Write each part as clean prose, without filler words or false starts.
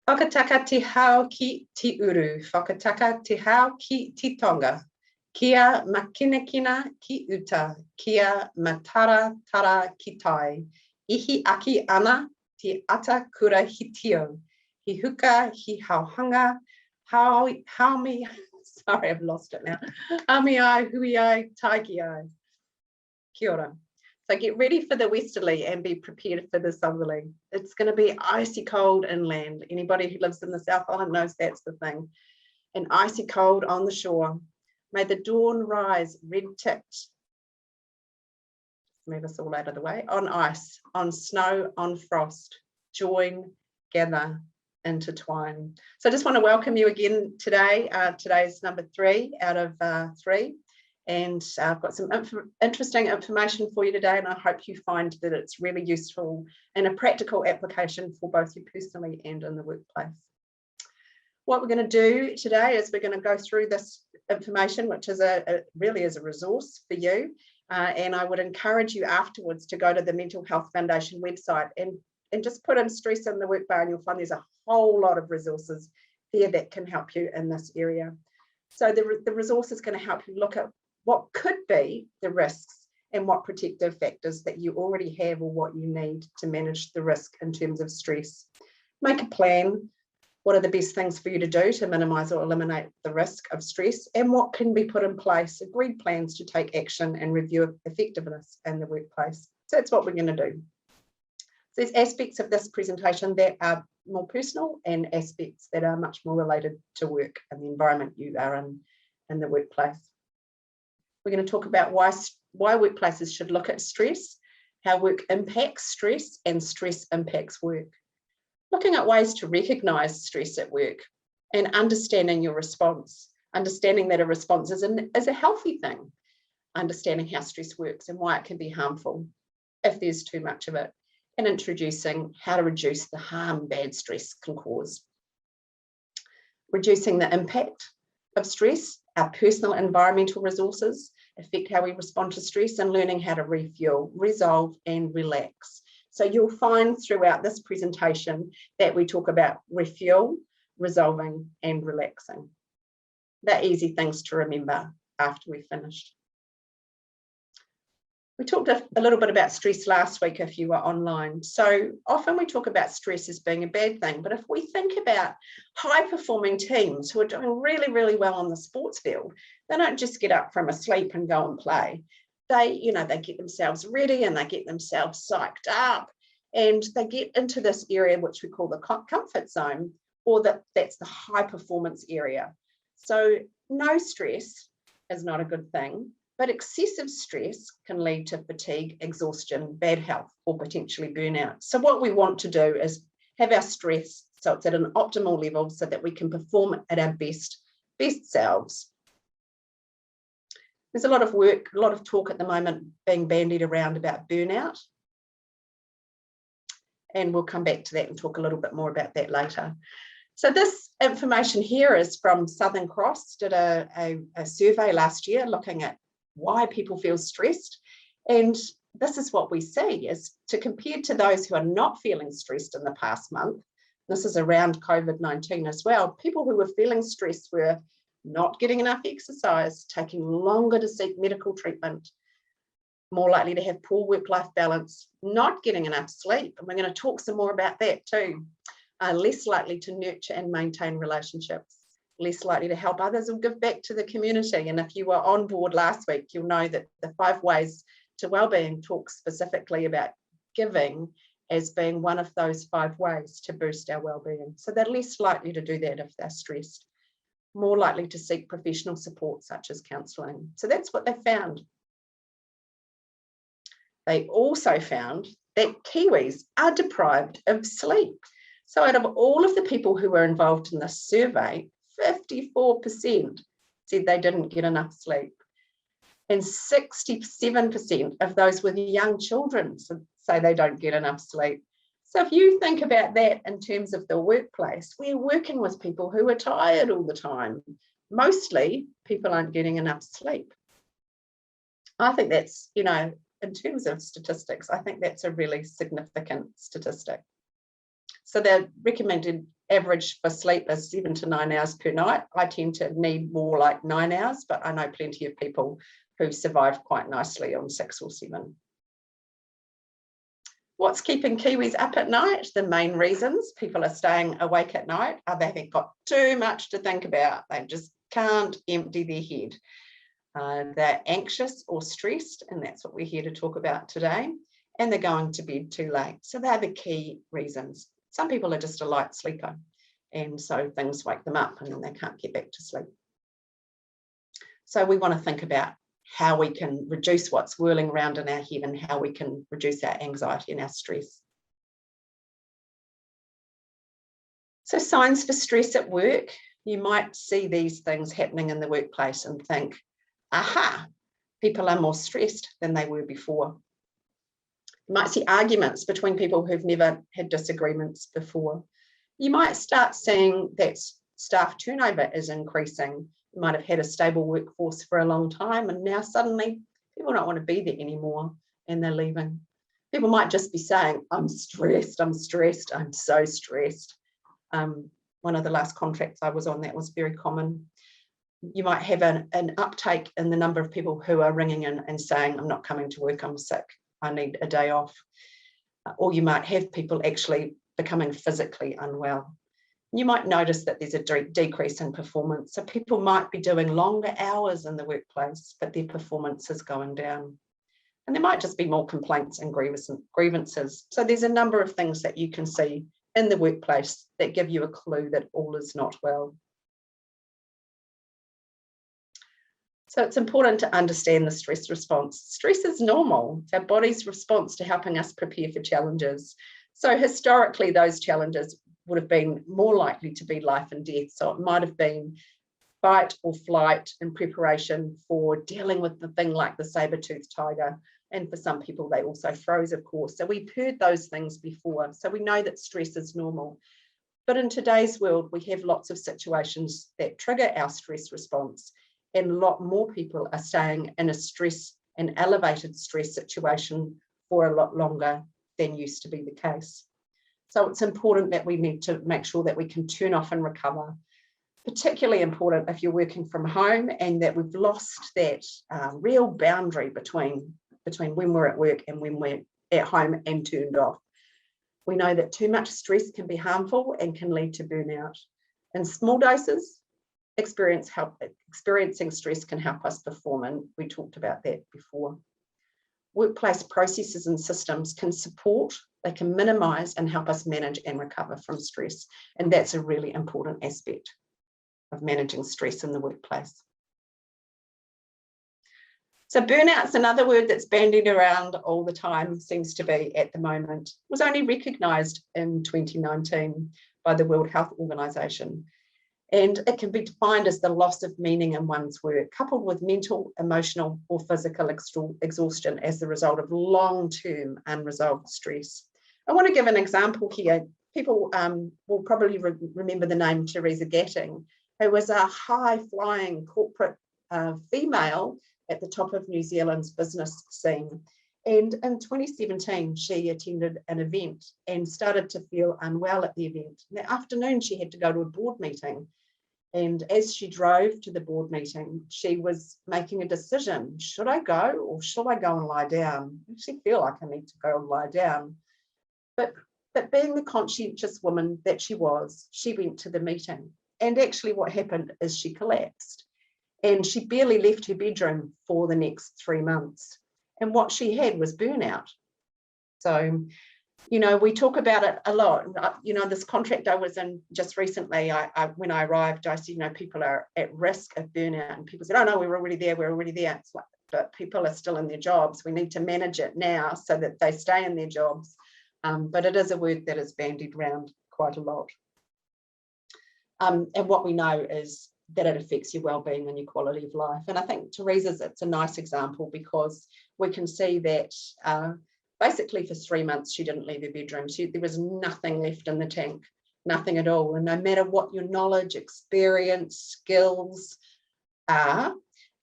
Whakataka te hao ki te uru, whakataka te hao ki te tonga. Kia makinakina ki uta, kia matara tara ki tai. Ihi aki ana te ata kura hitio. Hi huka, hi hauhanga, haumi, sorry, I've lost it now. Ami ai, hui ai, taiki ai. Kia ora. So get ready for the westerly and be prepared for the southerly. It's going to be icy cold inland. Anybody who lives in the South Island knows that's the thing. And icy cold on the shore. May the dawn rise red-tipped. Move us all out of the way. On ice, on snow, on frost. Join, gather, intertwine. So I just want to welcome you again today. Today's number 3 out of 3. And I've got some interesting information for you today, and I hope you find that it's really useful and a practical application for both you personally and in the workplace. What we're going to do today is we're going to go through this information, which is really is a resource for you. And I would encourage you afterwards to go to the Mental Health Foundation website and just put in stress in the work bar, and you'll find there's a whole lot of resources there that can help you in this area. So the resource is going to help you look at what could be the risks and what protective factors that you already have or what you need to manage the risk in terms of stress. Make a plan. What are the best things for you to do to minimise or eliminate the risk of stress, and what can be put in place, agreed plans to take action and review effectiveness in the workplace. So that's what we're going to do. So there's aspects of this presentation that are more personal and aspects that are much more related to work and the environment you are in the workplace. We're going to talk about why workplaces should look at stress, how work impacts stress, and stress impacts work. Looking at ways to recognise stress at work and understanding your response, understanding that a response is a healthy thing, understanding how stress works and why it can be harmful if there's too much of it, and introducing how to reduce the harm bad stress can cause. Reducing the impact of stress, our personal environmental resources affect how we respond to stress, and learning how to refuel, resolve, and relax. So you'll find throughout this presentation that we talk about refuel, resolving, and relaxing. They're easy things to remember after we've finished. We talked a little bit about stress last week if you were online. So often we talk about stress as being a bad thing, but if we think about high-performing teams who are doing really, really well on the sports field, they don't just get up from a sleep and go and play. They get themselves ready and they get themselves psyched up, and they get into this area which we call the comfort zone, or that's the high performance area. So no stress is not a good thing. But excessive stress can lead to fatigue, exhaustion, bad health, or potentially burnout. So what we want to do is have our stress so it's at an optimal level so that we can perform at our best selves. There's a lot of work, a lot of talk at the moment being bandied around about burnout. And we'll come back to that and talk a little bit more about that later. So this information here is from Southern Cross, did a survey last year looking at why people feel stressed, and this is what we see is to compare to those who are not feeling stressed in the past month. This is around COVID-19 as well. People who were feeling stressed were not getting enough exercise, taking longer to seek medical treatment, more likely to have poor work-life balance, not getting enough sleep, and we're going to talk some more about that too, less likely to nurture and maintain relationships, less likely to help others or give back to the community. And if you were on board last week, you'll know that the 5 ways to wellbeing talks specifically about giving as being one of those 5 ways to boost our wellbeing. So they're less likely to do that if they're stressed, more likely to seek professional support such as counselling. So that's what they found. They also found that Kiwis are deprived of sleep. So out of all of the people who were involved in this survey, 54% said they didn't get enough sleep, and 67% of those with young children say they don't get enough sleep. So if you think about that in terms of the workplace, we're working with people who are tired all the time. Mostly people aren't getting enough sleep. I think that's, in terms of statistics, I think that's a really significant statistic. So the recommended average for sleep is 7 to 9 hours per night. I tend to need more like 9 hours, but I know plenty of people who survive quite nicely on 6 or 7. What's keeping Kiwis up at night? The main reasons people are staying awake at night are they haven't got too much to think about. They just can't empty their head. They're anxious or stressed, and that's what we're here to talk about today. And they're going to bed too late. So they're the key reasons. Some people are just a light sleeper, and so things wake them up and then they can't get back to sleep. So we want to think about how we can reduce what's whirling around in our head and how we can reduce our anxiety and our stress. So signs for stress at work. You might see these things happening in the workplace and think, aha, people are more stressed than they were before. You might see arguments between people who've never had disagreements before. You might start seeing that staff turnover is increasing. You might have had a stable workforce for a long time, and now suddenly people don't want to be there anymore and they're leaving. People might just be saying, I'm stressed, I'm so stressed. One of the last contracts I was on, that was very common. You might have an uptake in the number of people who are ringing in and saying, I'm not coming to work, I'm sick, I need a day off. Or you might have people actually becoming physically unwell. You might notice that there's a decrease in performance. So people might be doing longer hours in the workplace, but their performance is going down. And there might just be more complaints and grievances. So there's a number of things that you can see in the workplace that give you a clue that all is not well. So it's important to understand the stress response. Stress is normal. It's our body's response to helping us prepare for challenges. So historically, those challenges would have been more likely to be life and death. So it might have been fight or flight in preparation for dealing with the thing like the saber-toothed tiger. And for some people, they also froze, of course. So we've heard those things before. So we know that stress is normal. But in today's world, we have lots of situations that trigger our stress response. And a lot more people are staying in an elevated stress situation for a lot longer than used to be the case. So it's important that we need to make sure that we can turn off and recover. Particularly important if you're working from home and that we've lost that real boundary between when we're at work and when we're at home and turned off. We know that too much stress can be harmful and can lead to burnout. In small doses, experiencing stress can help us perform, and we talked about that before. Workplace processes and systems can support, they can minimise and help us manage and recover from stress. And that's a really important aspect of managing stress in the workplace. So burnout's another word that's bandied around all the time, seems to be at the moment. It was only recognised in 2019 by the World Health Organization. And it can be defined as the loss of meaning in one's work, coupled with mental, emotional, or physical exhaustion as the result of long-term unresolved stress. I want to give an example here. People will probably remember the name Teresa Gatting, who was a high-flying corporate female at the top of New Zealand's business scene. And in 2017, she attended an event and started to feel unwell at the event. In the afternoon, she had to go to a board meeting. And as she drove to the board meeting, she was making a decision. Should I go or should I go and lie down? I actually feel like I need to go and lie down. But being the conscientious woman that she was, she went to the meeting. And actually what happened is she collapsed. And she barely left her bedroom for the next 3 months. And what she had was burnout. So, you know, we talk about it a lot. You know, this contract I was in just recently, when I arrived, I said, you know, people are at risk of burnout. And people said, oh, no, we're already there. It's like, but people are still in their jobs. We need to manage it now so that they stay in their jobs. But it is a word that is bandied around quite a lot. And what we know is that it affects your well-being and your quality of life. And I think Teresa's, it's a nice example because we can see that basically for 3 months, she didn't leave her bedroom. There was nothing left in the tank, nothing at all. And no matter what your knowledge, experience, skills are,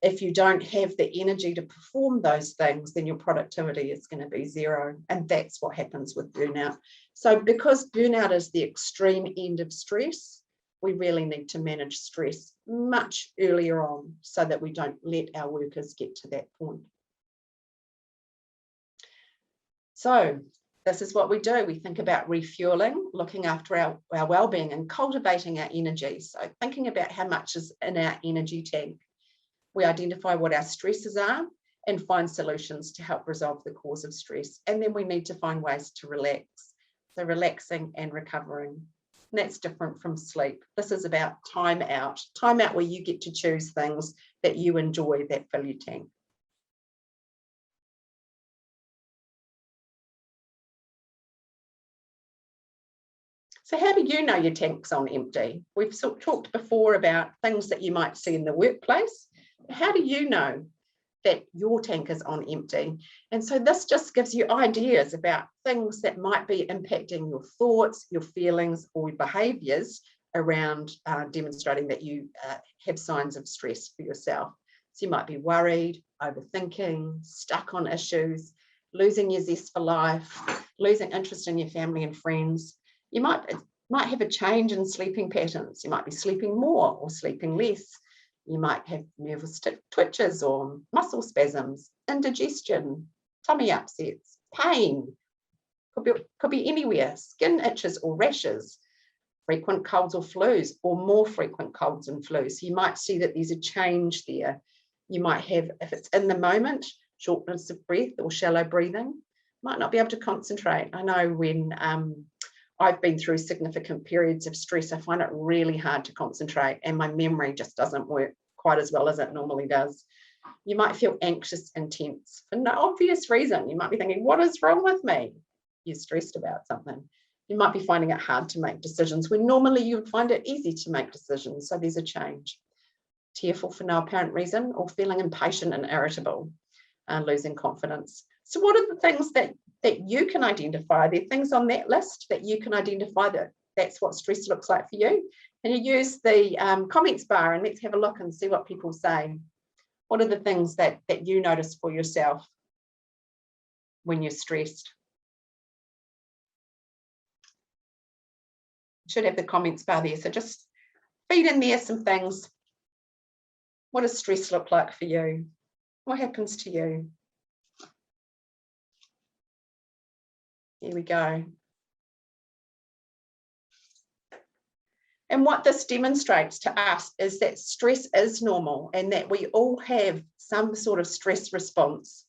If you don't have the energy to perform those things, then your productivity is going to be zero. And that's what happens with burnout. So because burnout is the extreme end of stress, we really need to manage stress much earlier on so that we don't let our workers get to that point. So this is what we do. We think about refueling, looking after our well-being and cultivating our energy. So thinking about how much is in our energy tank. We identify what our stresses are and find solutions to help resolve the cause of stress. And then we need to find ways to relax. So relaxing and recovering. And that's different from sleep. This is about time out where you get to choose things that you enjoy that fill your tank. So how do you know your tank's on empty? We've talked before about things that you might see in the workplace. How do you know that your tank is on empty? And so this just gives you ideas about things that might be impacting your thoughts, your feelings, or your behaviours around demonstrating that you have signs of stress for yourself. So you might be worried, overthinking, stuck on issues, losing your zest for life, losing interest in your family and friends. You might have a change in sleeping patterns. You might be sleeping more or sleeping less. You might have nervous twitches or muscle spasms, indigestion, tummy upsets, pain. Could be anywhere, skin itches or rashes, frequent colds or flus, or more frequent colds and flus. So you might see that there's a change there. You might have, if it's in the moment, shortness of breath or shallow breathing. Might not be able to concentrate. I know when I've been through significant periods of stress, I find it really hard to concentrate and my memory just doesn't work quite as well as it normally does. You might feel anxious and tense for no obvious reason. You might be thinking, what is wrong with me? You're stressed about something. You might be finding it hard to make decisions when normally you would find it easy to make decisions. So there's a change. Tearful for no apparent reason or feeling impatient and irritable, losing confidence. So what are the things that you can identify? There are things on that list that you can identify that's what stress looks like for you. And you use the comments bar and let's have a look and see what people say. What are the things that you notice for yourself when you're stressed? You should have the comments bar there. So just feed in there some things. What does stress look like for you? What happens to you? Here we go. And what this demonstrates to us is that stress is normal and that we all have some sort of stress response.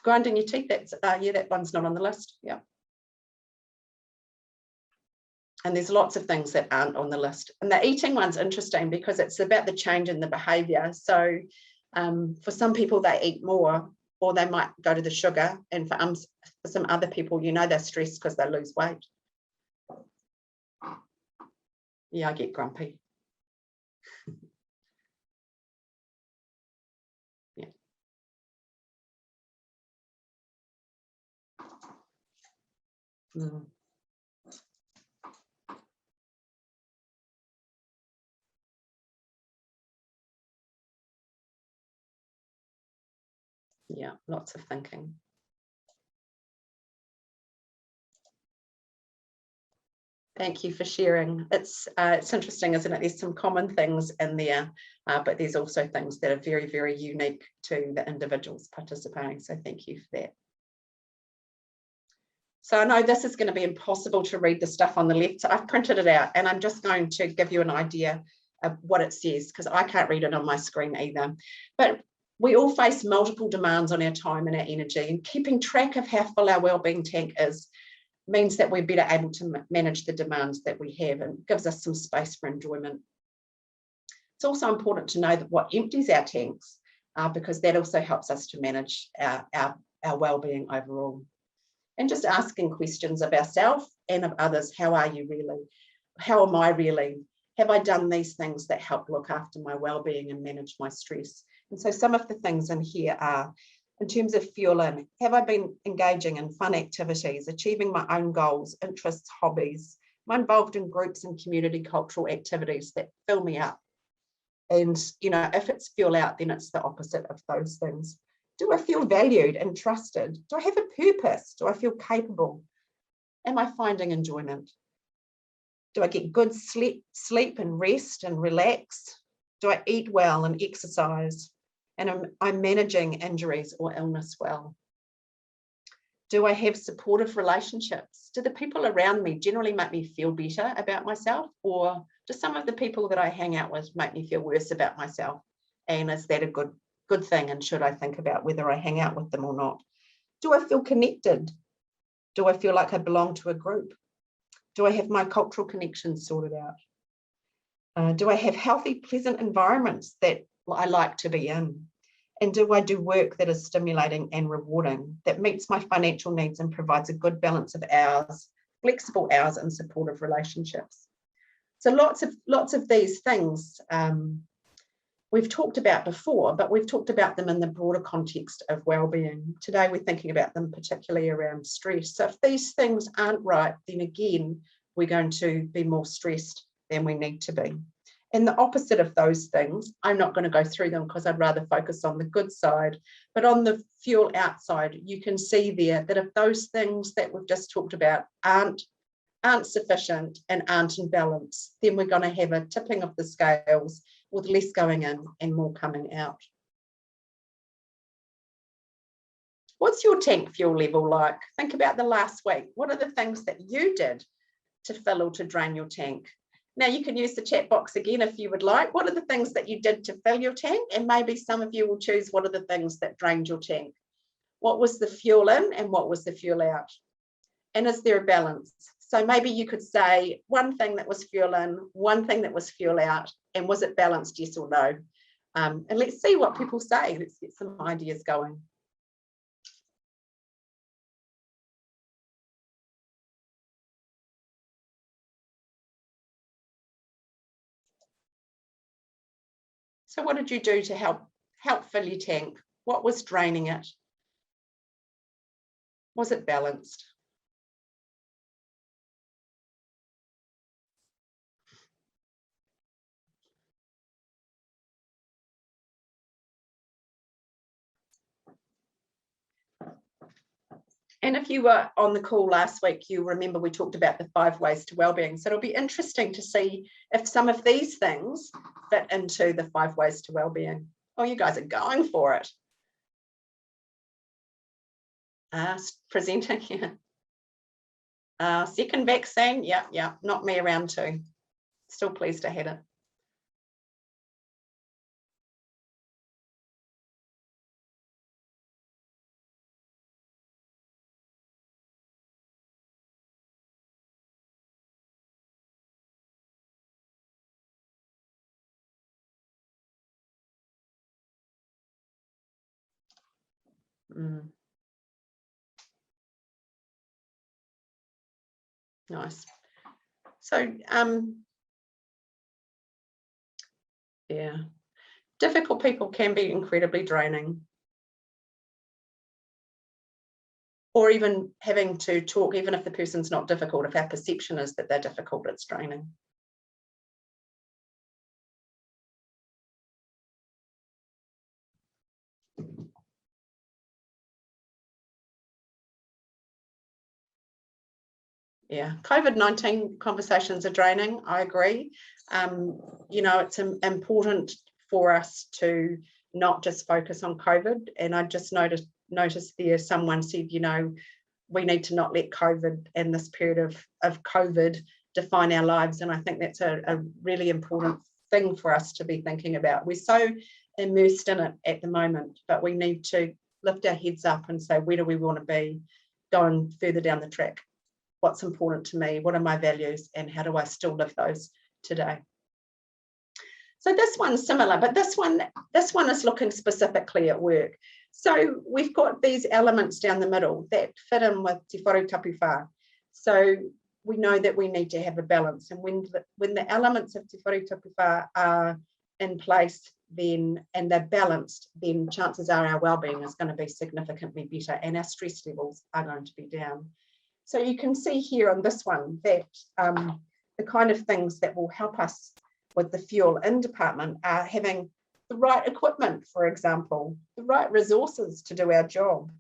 Grinding your teeth, that's yeah, that one's not on the list. Yeah. And there's lots of things that aren't on the list. And the eating one's interesting because it's about the change in the behaviour. So for some people, they eat more or they might go to the sugar. And for some other people, you know, they're stressed because they lose weight. Yeah, I get grumpy. Yeah. Mm. Yeah, lots of thinking. Thank you for sharing. It's interesting, isn't it? There's some common things in there, but there's also things that are very, very unique to the individuals participating. So thank you for that. So I know this is going to be impossible to read the stuff on the left, so I've printed it out and I'm just going to give you an idea of what it says because I can't read it on my screen either. But we all face multiple demands on our time and our energy, and keeping track of how full our wellbeing tank is means that we're better able to manage the demands that we have and gives us some space for enjoyment. It's also important to know that what empties our tanks, because that also helps us to manage our well-being overall. And just asking questions of ourselves and of others. How are you really? How am I really? Have I done these things that help look after my well-being and manage my stress? And so some of the things in here are, in terms of fueling, have I been engaging in fun activities, achieving my own goals, interests, hobbies? Am I involved in groups and community cultural activities that fill me up? And, you know, if it's fuel out, then it's the opposite of those things. Do I feel valued and trusted? Do I have a purpose? Do I feel capable? Am I finding enjoyment? Do I get good sleep and rest and relax? Do I eat well and exercise? And am I managing injuries or illness well? Do I have supportive relationships? Do the people around me generally make me feel better about myself? Or do some of the people that I hang out with make me feel worse about myself? And is that a good thing? And should I think about whether I hang out with them or not? Do I feel connected? Do I feel like I belong to a group? Do I have my cultural connections sorted out? Do I have healthy, pleasant environments that I like to be in? And do I do work that is stimulating and rewarding, that meets my financial needs and provides a good balance of hours, flexible hours and supportive relationships? So lots of these things we've talked about before, but we've talked about them in the broader context of well-being. Today we're thinking about them particularly around stress. So if these things aren't right, then again, we're going to be more stressed than we need to be. And the opposite of those things, I'm not going to go through them because I'd rather focus on the good side, but on the fuel outside, you can see there that if those things that we've just talked about aren't sufficient and aren't in balance, then we're going to have a tipping of the scales with less going in and more coming out. What's your tank fuel level like? Think about the last week. What are the things that you did to fill or to drain your tank? Now you can use the chat box again if you would like. What are the things that you did to fill your tank? And maybe some of you will choose what are the things that drained your tank. What was the fuel in and what was the fuel out? And is there a balance? So maybe you could say one thing that was fuel in, one thing that was fuel out, and was it balanced, yes or no? And let's see what people say. Let's get some ideas going. So what did you do to help fill your tank? What was draining it? Was it balanced? And if you were on the call last week, you remember we talked about the 5 ways to wellbeing. So it'll be interesting to see if some of these things fit into the 5 ways to wellbeing. Oh, you guys are going for it. Presenting here. Second vaccine, yeah, not me around too. Still pleased I had it. Nice. So yeah, difficult people can be incredibly draining, or even having to talk, even if the person's not difficult, if our perception is that they're difficult, it's draining. Yeah, COVID-19 conversations are draining. I agree. You know, it's important for us to not just focus on COVID. And I just noticed there someone said, you know, we need to not let COVID and this period of COVID define our lives. And I think that's a really important thing for us to be thinking about. We're so immersed in it at the moment, but we need to lift our heads up and say, where do we want to be going further down the track? What's important to me? What are my values? And how do I still live those today? So this one's similar, but this one is looking specifically at work. So we've got these elements down the middle that fit in with Te Whare Tapa Whā. So we know that we need to have a balance. And when the elements of Te Whare Tapa Whā are in place, then and they're balanced, then chances are our well-being is going to be significantly better and our stress levels are going to be down. So you can see here on this one that the kind of things that will help us with the fuel in department are having the right equipment, for example, the right resources to do our job,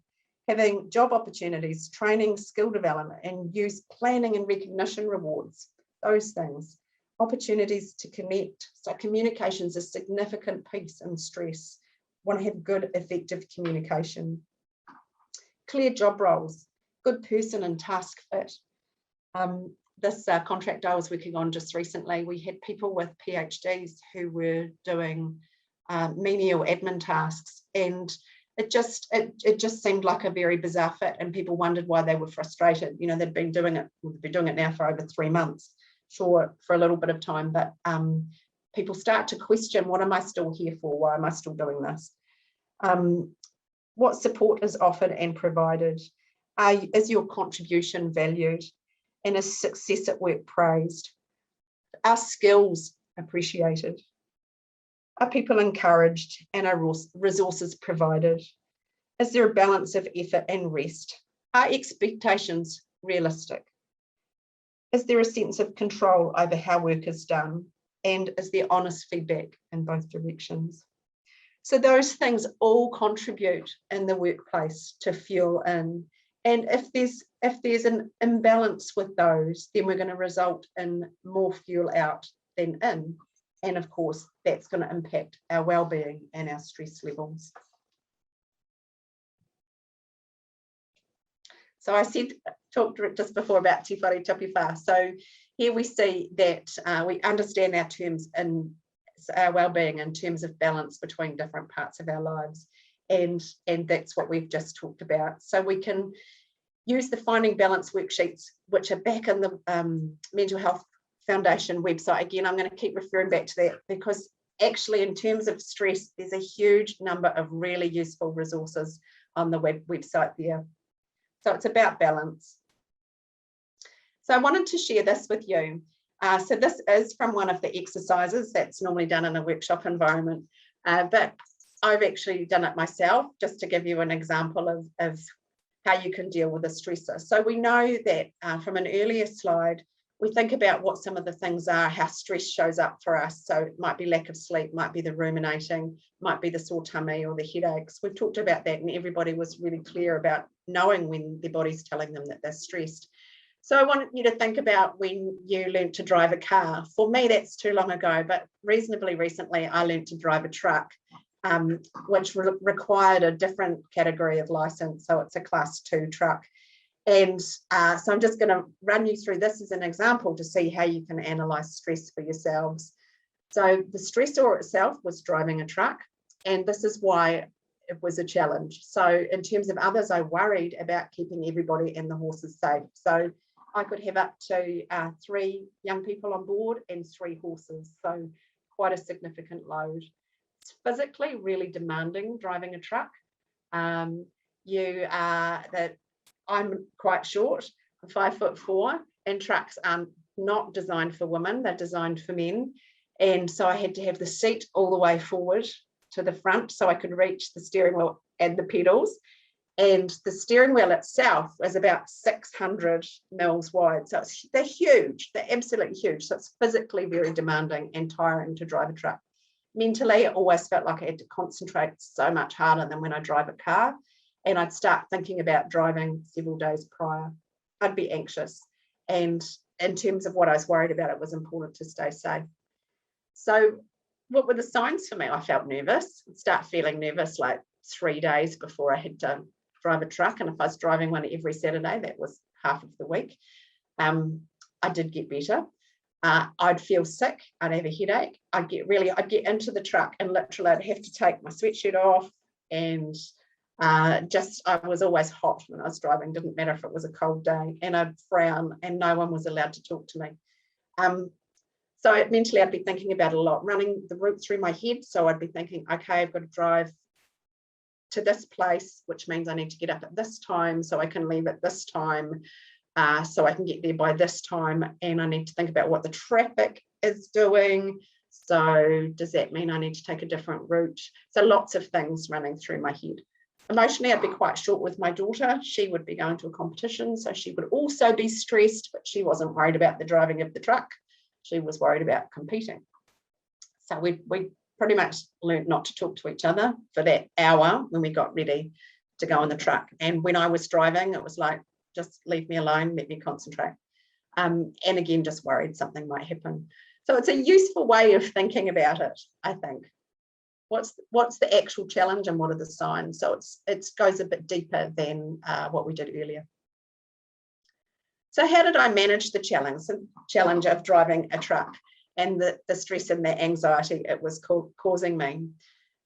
having job opportunities, training, skill development, and use planning and recognition rewards, those things, opportunities to connect. So communication is a significant piece in stress. Want to have good, effective communication. Clear job roles, good person and task fit. This contract I was working on just recently, we had people with PhDs who were doing menial admin tasks, and it just seemed like a very bizarre fit, and people wondered why they were frustrated. You know, they'd been doing it now for over 3 months, sure, for a little bit of time, but people start to question, what am I still here for? Why am I still doing this? What support is offered and provided? Is your contribution valued? And is success at work praised? Are skills appreciated? Are people encouraged, and are resources provided? Is there a balance of effort and rest? Are expectations realistic? Is there a sense of control over how work is done? And is there honest feedback in both directions? So those things all contribute in the workplace to fuel in. And if there's an imbalance with those, then we're going to result in more fuel out than in. And of course, that's going to impact our well-being and our stress levels. So I talked just before about Te Whare Tapa Whā. So here we see that we understand our terms and our well-being in terms of balance between different parts of our lives. And that's what we've just talked about. So we can use the Finding Balance worksheets, which are back in the Mental Health Foundation website. Again, I'm going to keep referring back to that, because actually in terms of stress, there's a huge number of really useful resources on the website there. So it's about balance. So I wanted to share this with you. So this is from one of the exercises that's normally done in a workshop environment, but I've actually done it myself, just to give you an example of how you can deal with a stressor. So we know that from an earlier slide, we think about what some of the things are, how stress shows up for us. So it might be lack of sleep, might be the ruminating, might be the sore tummy or the headaches. We've talked about that, and everybody was really clear about knowing when their body's telling them that they're stressed. So I want you to think about when you learned to drive a car. For me, that's too long ago, but reasonably recently, I learned to drive a truck, which required a different category of license. So it's a class 2 truck. And so I'm just going to run you through this as an example to see how you can analyze stress for yourselves. So the stressor itself was driving a truck, and this is why it was a challenge. So in terms of others, I worried about keeping everybody and the horses safe. So I could have up to 3 young people on board and 3 horses. So quite a significant load. It's physically really demanding driving a truck. I'm quite short, I'm 5'4", and trucks are not designed for women, they're designed for men. And so I had to have the seat all the way forward to the front so I could reach the steering wheel and the pedals. And the steering wheel itself is about 600 mils wide. So they're huge, they're absolutely huge. So it's physically very demanding and tiring to drive a truck. Mentally, it always felt like I had to concentrate so much harder than when I drive a car. And I'd start thinking about driving several days prior. I'd be anxious. And in terms of what I was worried about, it was important to stay safe. So what were the signs for me? I felt nervous. I'd start feeling nervous like 3 days before I had to drive a truck. And if I was driving one every Saturday, that was half of the week. I did get better. I'd feel sick. I'd have a headache. I'd get into the truck and literally I'd have to take my sweatshirt off, and I was always hot when I was driving, didn't matter if it was a cold day, and I'd frown and no one was allowed to talk to me. So mentally I'd be thinking about it a lot, running the route through my head. So I'd be thinking, okay, I've got to drive to this place, which means I need to get up at this time so I can leave at this time, so I can get there by this time, and I need to think about what the traffic is doing. So does that mean I need to take a different route? So lots of things running through my head. Emotionally, I'd be quite short with my daughter. She would be going to a competition, so she would also be stressed, but she wasn't worried about the driving of the truck. She was worried about competing. So we pretty much learned not to talk to each other for that hour when we got ready to go on the truck. And when I was driving, it was like, just leave me alone, let me concentrate. And again, just worried something might happen. So it's a useful way of thinking about it, I think. What's the actual challenge and what are the signs? So it goes a bit deeper than what we did earlier. So how did I manage the challenge of driving a truck and the stress and the anxiety it was causing me?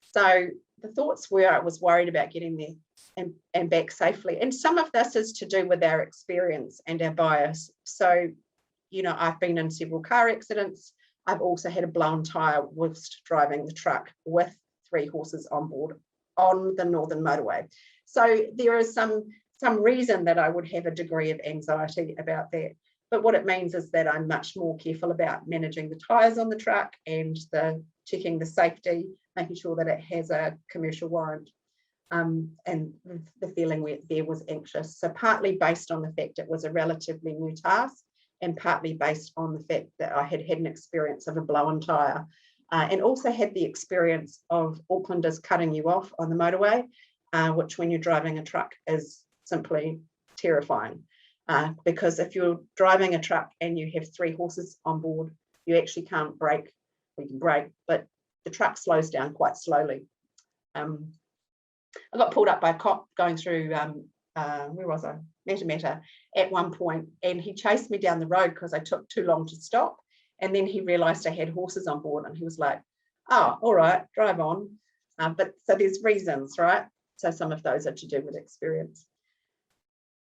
So the thoughts were, I was worried about getting there and back safely. And some of this is to do with our experience and our bias. So, you know, I've been in several car accidents. I've also had a blown tyre whilst driving the truck with 3 horses on board on the Northern Motorway. So there is some reason that I would have a degree of anxiety about that. But what it means is that I'm much more careful about managing the tyres on the truck and checking the safety, making sure that it has a commercial warrant. And the feeling there was anxious. So partly based on the fact it was a relatively new task, and partly based on the fact that I had an experience of a blown tyre, and also had the experience of Aucklanders cutting you off on the motorway, which when you're driving a truck is simply terrifying. Because if you're driving a truck and you have 3 horses on board, you actually can't brake. We can brake, but the truck slows down quite slowly. I got pulled up by a cop going through, where was I? Matamata at one point, and he chased me down the road because I took too long to stop. And then he realised I had horses on board, and he was like, "Oh, all right, drive on." But so there's reasons, right? So some of those are to do with experience.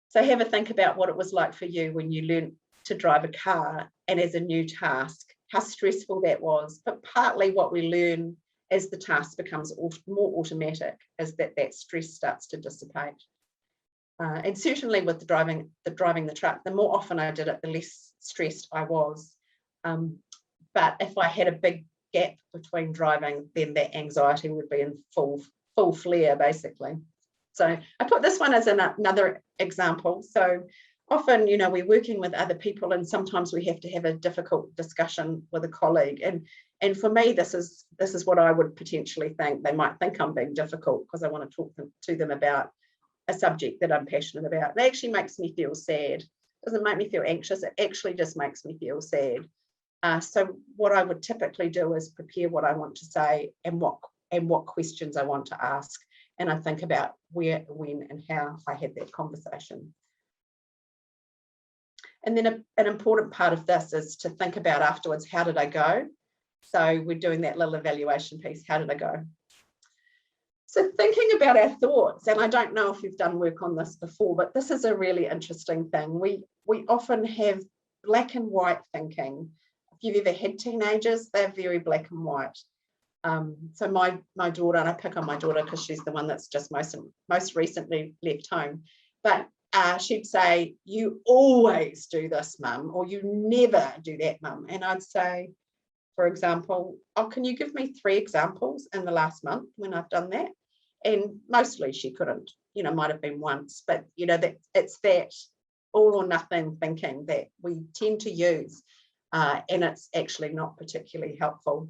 So have a think about what it was like for you when you learned to drive a car and as a new task, how stressful that was. But partly what we learn as the task becomes more automatic is that stress starts to dissipate. And certainly with the driving the truck, the more often I did it, the less stressed I was. But if I had a big gap between driving, then that anxiety would be in full flare, basically. So I put this one as another example. So often, you know, we're working with other people, and sometimes we have to have a difficult discussion with a colleague. And for me, this is what I would potentially think. They might think I'm being difficult because I want to talk to them about a subject that I'm passionate about. It actually makes me feel sad. It doesn't make me feel anxious. It actually just makes me feel sad. So what I would typically do is prepare what I want to say and what questions I want to ask. And I think about where, when, and how I had that conversation. And then an important part of this is to think about afterwards, how did I go? So we're doing that little evaluation piece. How did I go? So thinking about our thoughts, and I don't know if you've done work on this before, but this is a really interesting thing. We often have black and white thinking. If you've ever had teenagers, they're very black and white. So my daughter, and I pick on my daughter because she's the one that's just most recently left home, but she'd say, "You always do this, Mum," or "You never do that, Mum." And I'd say, for example, "Oh, can you give me 3 examples in the last month when I've done that?" And mostly she couldn't, you know, might have been once, but you know, that it's that all or nothing thinking that we tend to use, and it's actually not particularly helpful.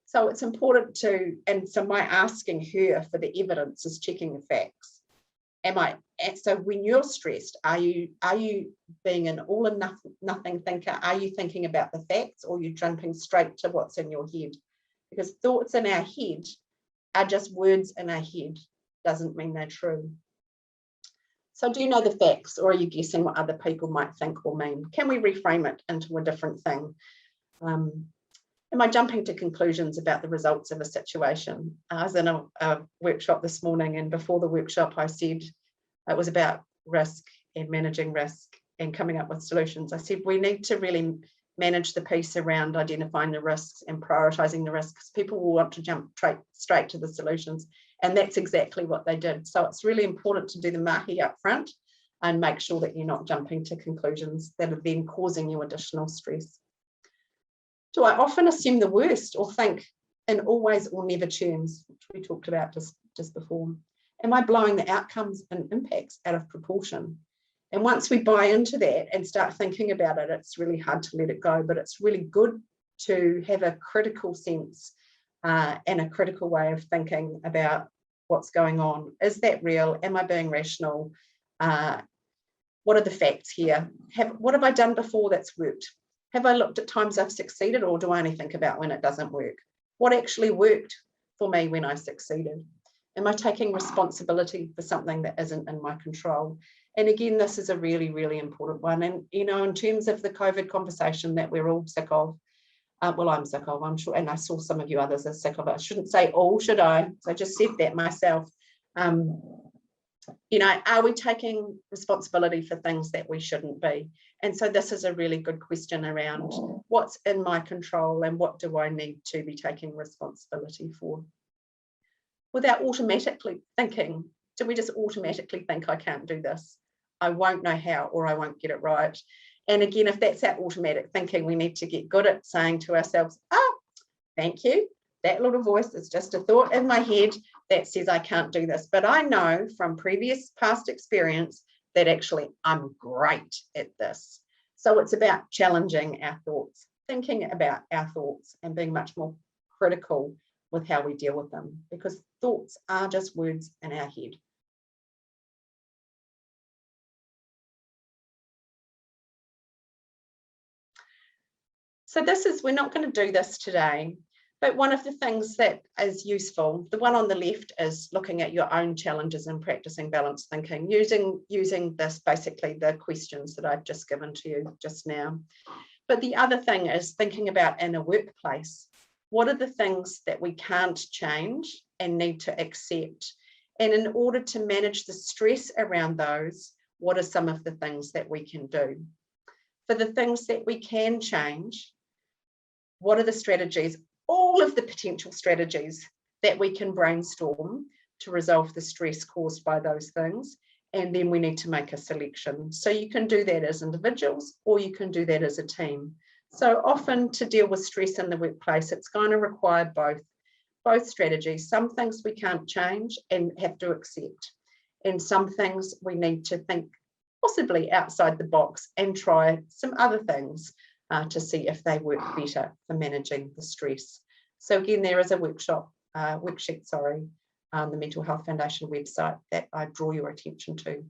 So it's important and so my asking her for the evidence is checking the facts. So when you're stressed, are you being an all or nothing thinker? Are you thinking about the facts, or are you jumping straight to what's in your head? Because thoughts in our head are just words in our head, doesn't mean they're true. So do you know the facts, or are you guessing what other people might think or mean? Can we reframe it into a different thing? Am I jumping to conclusions about the results of a situation? I was in a workshop this morning, and before the workshop I said it was about risk and managing risk and coming up with solutions. I said we need to really manage the piece around identifying the risks and prioritising the risks. People will want to jump straight to the solutions, and that's exactly what they did. So it's really important to do the mahi up front and make sure that you're not jumping to conclusions that are then causing you additional stress. Do I often assume the worst or think in always or never terms, which we talked about just before? Am I blowing the outcomes and impacts out of proportion? And once we buy into that and start thinking about it, it's really hard to let it go, but it's really good to have a critical sense and a critical way of thinking about what's going on. Is that real? Am I being rational? What are the facts here? What have I done before that's worked? Have I looked at times I've succeeded, or do I only think about when it doesn't work? What actually worked for me when I succeeded? Am I taking responsibility for something that isn't in my control? And again, this is a really, really important one. And, you know, in terms of the COVID conversation that we're all sick of, well, I'm sick of, I'm sure, and I saw some of you others are sick of it. I shouldn't say all, should I? So I just said that myself. You know, are we taking responsibility for things that we shouldn't be? And so this is a really good question around what's in my control and what do I need to be taking responsibility for? Without automatically thinking, do we just automatically think I can't do this? I won't know how, or I won't get it right. And again, if that's our automatic thinking, we need to get good at saying to ourselves, oh, thank you. That little voice is just a thought in my head that says I can't do this. But I know from past experience that actually I'm great at this. So it's about challenging our thoughts, thinking about our thoughts and being much more critical with how we deal with them, because thoughts are just words in our head. So we're not going to do this today, but one of the things that is useful, the one on the left is looking at your own challenges and practicing balanced thinking, using this, basically the questions that I've just given to you just now. But the other thing is thinking about in a workplace, what are the things that we can't change and need to accept? And in order to manage the stress around those, what are some of the things that we can do? For the things that we can change, what are the strategies, all of the potential strategies that we can brainstorm to resolve the stress caused by those things? And then we need to make a selection. So you can do that as individuals, or you can do that as a team. So often to deal with stress in the workplace, it's going to require both strategies. Some things we can't change and have to accept. And some things we need to think possibly outside the box and try some other things to see if they work better for managing the stress. So again, there is a worksheet, on the Mental Health Foundation website that I draw your attention to.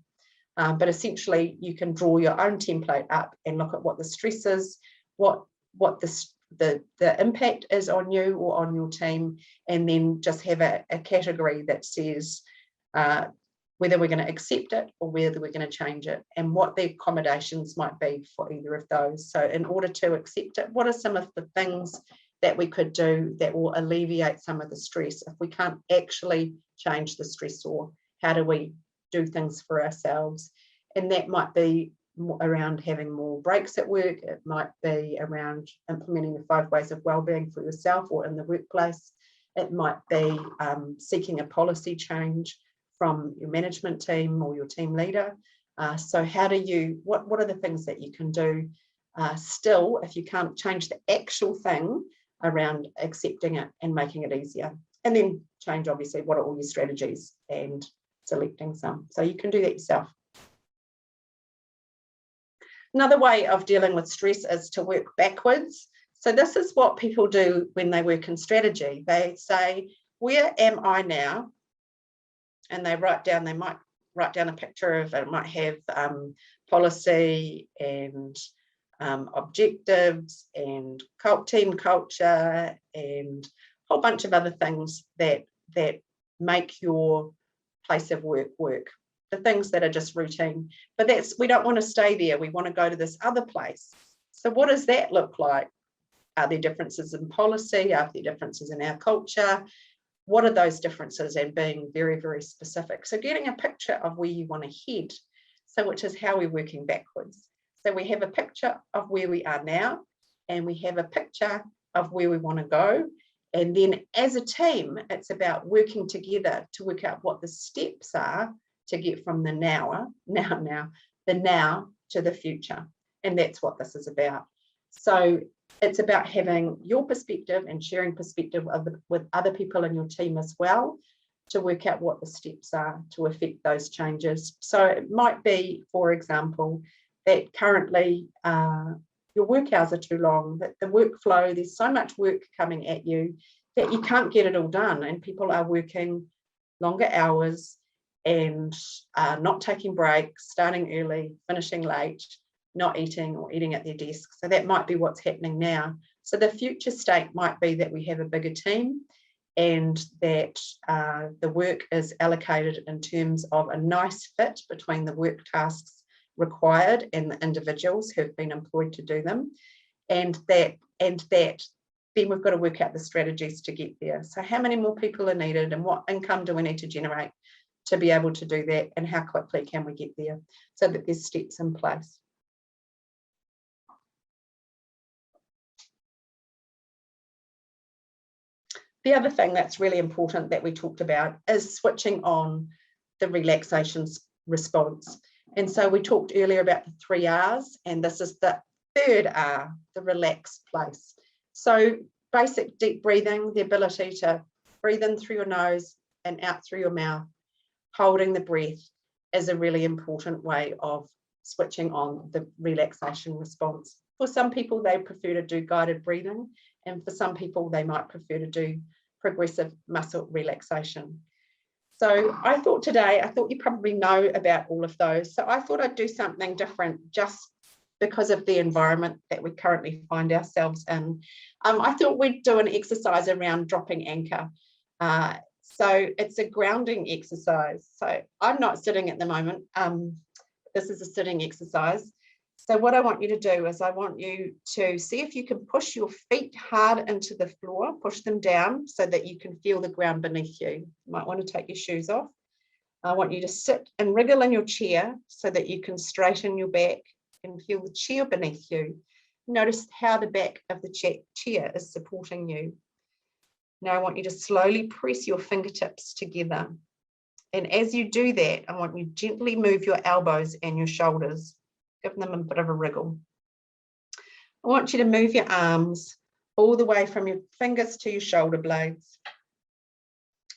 But essentially, you can draw your own template up and look at what the stress is, what the impact is on you or on your team, and then just have a category that says whether we're going to accept it or whether we're going to change it, and what the accommodations might be for either of those. So in order to accept it, what are some of the things that we could do that will alleviate some of the stress? If we can't actually change the stressor, how do we do things for ourselves? And that might be around having more breaks at work. It might be around implementing the 5 ways of wellbeing for yourself or in the workplace. It might be seeking a policy change from your management team or your team leader. So how do you, what are the things that you can do still, if you can't change the actual thing, around accepting it and making it easier? And then change, obviously, what are all your strategies and selecting some. So you can do that yourself. Another way of dealing with stress is to work backwards. So this is what people do when they work in strategy. They say, where am I now? And they might write down a picture of it, might have policy and objectives and team culture and a whole bunch of other things that make your place of work. The things that are just routine, but we don't want to stay there. We want to go to this other place. So what does that look like? Are there differences in policy? Are there differences in our culture? What are those differences? And being very, very specific. So getting a picture of where you want to head. So which is how we're working backwards. So we have a picture of where we are now, and we have a picture of where we want to go. And then as a team, it's about working together to work out what the steps are to get from the now to the future. And that's what this is about. So it's about having your perspective and sharing perspective with other people in your team as well, to work out what the steps are to affect those changes. So it might be, for example, that currently your work hours are too long, that the workflow, there's so much work coming at you that you can't get it all done, and people are working longer hours and not taking breaks, starting early, finishing late, not eating or eating at their desk. So that might be what's happening now. So the future state might be that we have a bigger team, and that the work is allocated in terms of a nice fit between the work tasks required and the individuals who have been employed to do them, and that then we've got to work out the strategies to get there. So how many more people are needed, and what income do we need to generate to be able to do that, and how quickly can we get there, so that there's steps in place. The other thing that's really important that we talked about is switching on the relaxation response. And so we talked earlier about the 3 R's, and this is the third R, the relax place. So basic deep breathing, the ability to breathe in through your nose and out through your mouth, holding the breath, is a really important way of switching on the relaxation response. For some people, they prefer to do guided breathing, and for some people, they might prefer to do progressive muscle relaxation. So I thought you probably know about all of those. So I thought I'd do something different just because of the environment that we currently find ourselves in. I thought we'd do an exercise around dropping anchor. So it's a grounding exercise. So I'm not sitting at the moment. This is a sitting exercise. So what I want you to do is I want you to see if you can push your feet hard into the floor, push them down so that you can feel the ground beneath you. You might want to take your shoes off. I want you to sit and wriggle in your chair so that you can straighten your back and feel the chair beneath you. Notice how the back of the chair is supporting you. Now I want you to slowly press your fingertips together. And as you do that, I want you to gently move your elbows and your shoulders. Give them a bit of a wriggle. I want you to move your arms all the way from your fingers to your shoulder blades.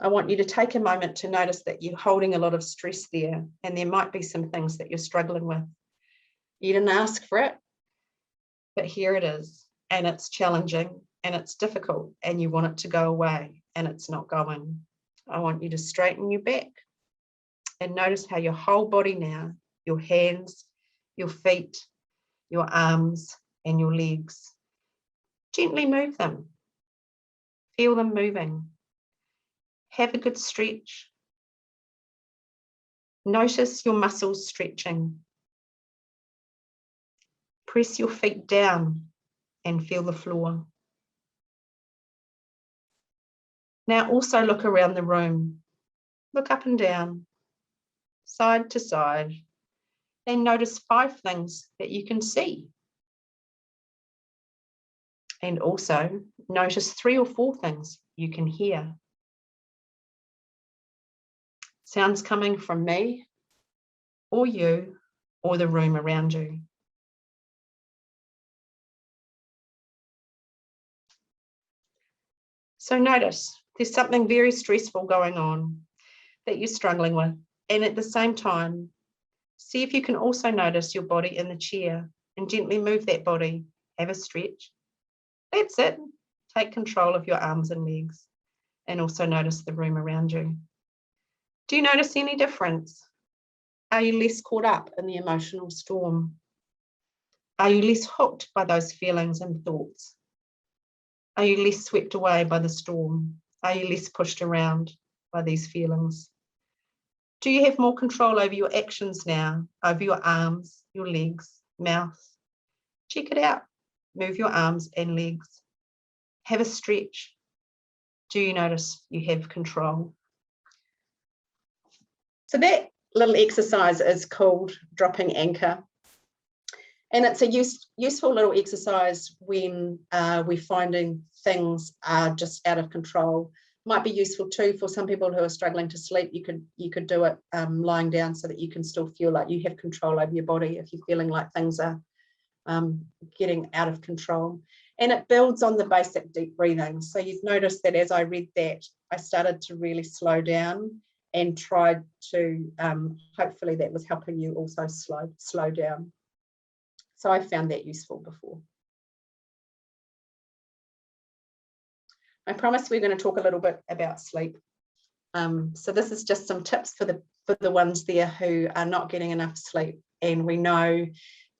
I want you to take a moment to notice that you're holding a lot of stress there, and there might be some things that you're struggling with. You didn't ask for it, but here it is, and it's challenging and it's difficult, and you want it to go away, and it's not going. I want you to straighten your back and notice how your whole body now, your hands, your feet, your arms, and your legs, gently move them. Feel them moving. Have a good stretch. Notice your muscles stretching. Press your feet down and feel the floor. Now also look around the room. Look up and down, side to side, and notice 5 things that you can see. And also notice 3 or 4 things you can hear. Sounds coming from me, or you, or the room around you. So notice there's something very stressful going on that you're struggling with. And at the same time, see if you can also notice your body in the chair and gently move that body. Have a stretch. That's it. Take control of your arms and legs, and also notice the room around you. Do you notice any difference? Are you less caught up in the emotional storm? Are you less hooked by those feelings and thoughts? Are you less swept away by the storm? Are you less pushed around by these feelings? Do you have more control over your actions now, over your arms, your legs, mouth? Check it out. Move your arms and legs. Have a stretch. Do you notice you have control? So that little exercise is called dropping anchor. And it's a useful little exercise when we're finding things are just out of control. Might be useful too for some people who are struggling to sleep. You could do it lying down so that you can still feel like you have control over your body if you're feeling like things are getting out of control. And it builds on the basic deep breathing. So you've noticed that as I read that, I started to really slow down and tried to, hopefully that was helping you also slow down. So I found that useful before. I promise we're going to talk a little bit about sleep. So this is just some tips for the ones there who are not getting enough sleep. And we know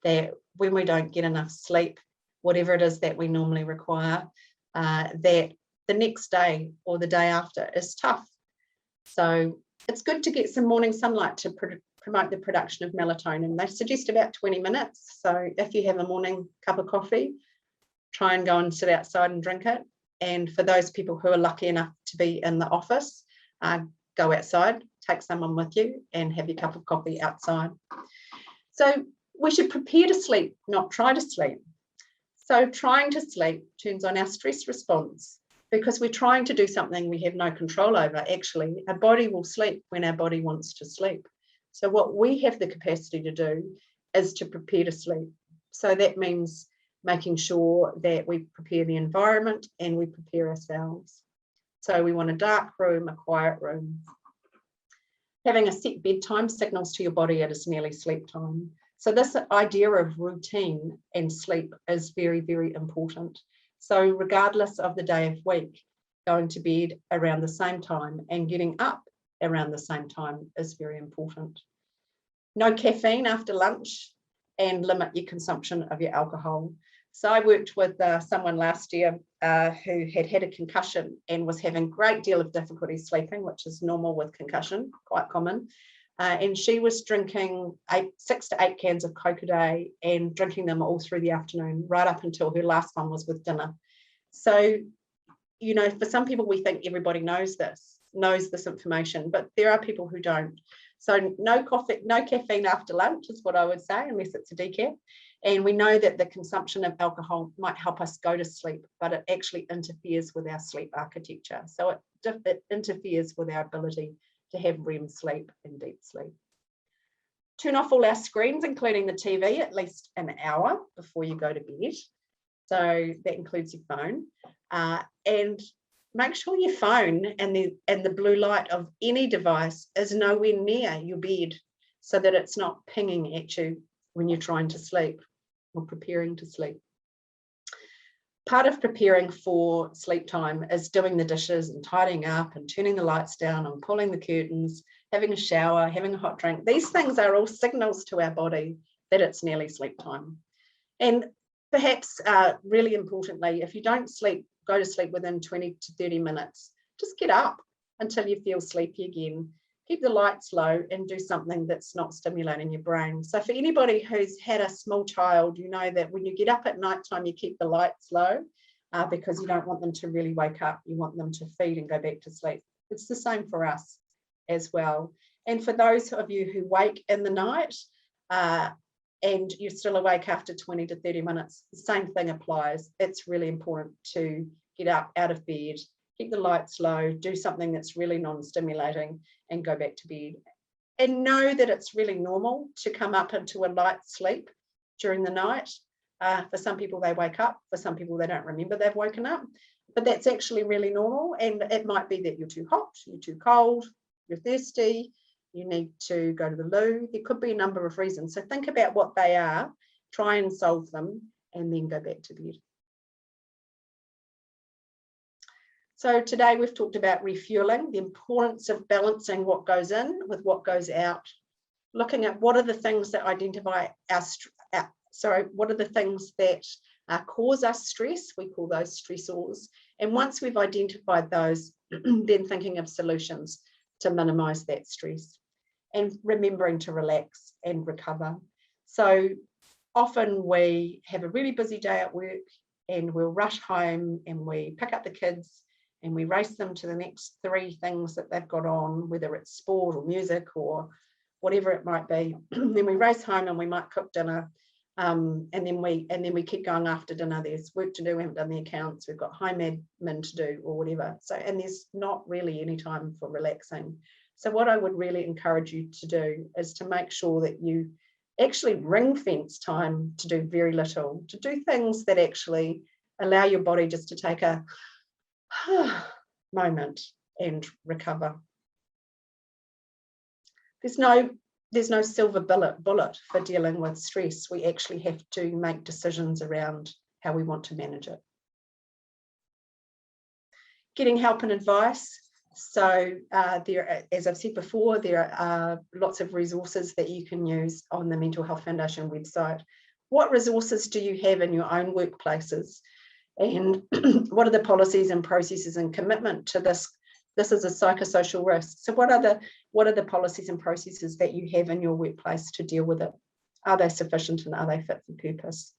that when we don't get enough sleep, whatever it is that we normally require, that the next day or the day after is tough. So it's good to get some morning sunlight to promote the production of melatonin. They suggest about 20 minutes. So if you have a morning cup of coffee, try and go and sit outside and drink it. And for those people who are lucky enough to be in the office, go outside, take someone with you and have your cup of coffee outside. So we should prepare to sleep, not try to sleep. So trying to sleep turns on our stress response because we're trying to do something we have no control over. Actually, our body will sleep when our body wants to sleep. So what we have the capacity to do is to prepare to sleep. So that means making sure that we prepare the environment and we prepare ourselves. So we want a dark room, a quiet room. Having a set bedtime signals to your body it is nearly sleep time. So this idea of routine and sleep is very, very important. So regardless of the day of week, going to bed around the same time and getting up around the same time is very important. No caffeine after lunch and limit your consumption of your alcohol. So I worked with someone last year who had a concussion and was having a great deal of difficulty sleeping, which is normal with concussion, quite common. And she was drinking 6 to 8 cans of Coke a day and drinking them all through the afternoon, right up until her last one was with dinner. So, you know, for some people, we think everybody knows this information, but there are people who don't. So no coffee, no caffeine after lunch is what I would say, unless it's a decaf. And we know that the consumption of alcohol might help us go to sleep, but it actually interferes with our sleep architecture. So it interferes with our ability to have REM sleep and deep sleep. Turn off all our screens, including the TV, at least an hour before you go to bed. So that includes your phone. And make sure your phone and the blue light of any device is nowhere near your bed so that it's not pinging at you when you're trying to sleep or preparing to sleep. Part of preparing for sleep time is doing the dishes and tidying up and turning the lights down and pulling the curtains, having a shower, having a hot drink. These things are all signals to our body that it's nearly sleep time. And perhaps really importantly, if you don't go to sleep within 20 to 30 minutes, just get up until you feel sleepy again. Keep the lights low and do something that's not stimulating your brain. So for anybody who's had a small child, you know that when you get up at night time, you keep the lights low because you don't want them to really wake up. You want them to feed and go back to sleep. It's the same for us as well. And for those of you who wake in the night and you're still awake after 20 to 30 minutes, the same thing applies. It's really important to get up out of bed, keep the lights low, do something that's really non-stimulating and go back to bed. And know that it's really normal to come up into a light sleep during the night. For some people, they wake up. For some people, they don't remember they've woken up. But that's actually really normal. And it might be that you're too hot, you're too cold, you're thirsty, you need to go to the loo. There could be a number of reasons. So think about what they are, try and solve them, and then go back to bed. So today we've talked about refueling, the importance of balancing what goes in with what goes out, looking at what are the things that identify what are the things that cause us stress. We call those stressors. And once we've identified those, then thinking of solutions to minimize that stress and remembering to relax and recover. So often we have a really busy day at work and we'll rush home and we pick up the kids and we race them to the next 3 things that they've got on, whether it's sport or music or whatever it might be. Then we race home and we might cook dinner, and then we keep going after dinner. There's work to do. We haven't done the accounts. We've got home admin to do or whatever. So, and there's not really any time for relaxing. So what I would really encourage you to do is to make sure that you actually ring fence time to do very little, to do things that actually allow your body just to take a moment and recover. There's no silver bullet for dealing with stress. We actually have to make decisions around how we want to manage it. Getting help and advice. So there, as I've said before, there are lots of resources that you can use on the Mental Health Foundation website. What resources do you have in your own workplaces? And what are the policies and processes and commitment to this? This is a psychosocial risk. So what are the policies and processes that you have in your workplace to deal with it? Are they sufficient and are they fit for purpose?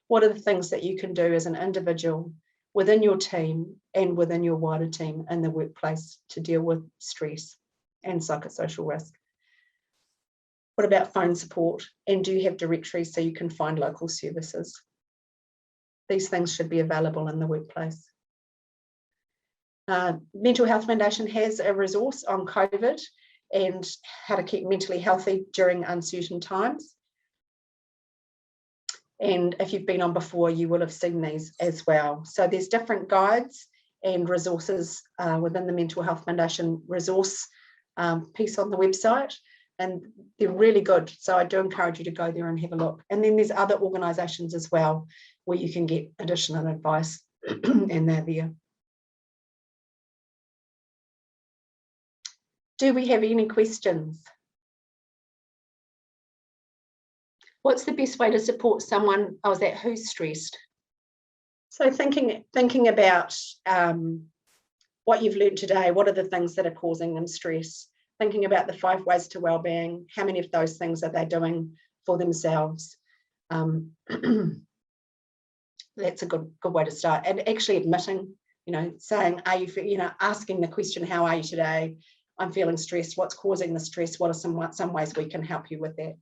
What are the things that you can do as an individual within your team and within your wider team in the workplace to deal with stress and psychosocial risk? What about phone support? And do you have directories so you can find local services? These things should be available in the workplace. Mental Health Foundation has a resource on COVID and how to keep mentally healthy during uncertain times. And if you've been on before, you will have seen these as well. So there's different guides and resources within the Mental Health Foundation resource piece on the website, and they're really good. So I do encourage you to go there and have a look. And then there's other organisations as well where you can get additional advice and they're there. Do we have any questions? What's the best way to support someone who's stressed? So thinking about what you've learned today, what are the things that are causing them stress? Thinking about the 5 ways to wellbeing, how many of those things are they doing for themselves? That's a good way to start. And actually admitting, saying, are you, asking the question, how are you today? I'm feeling stressed. What's causing the stress? What are some ways we can help you with that?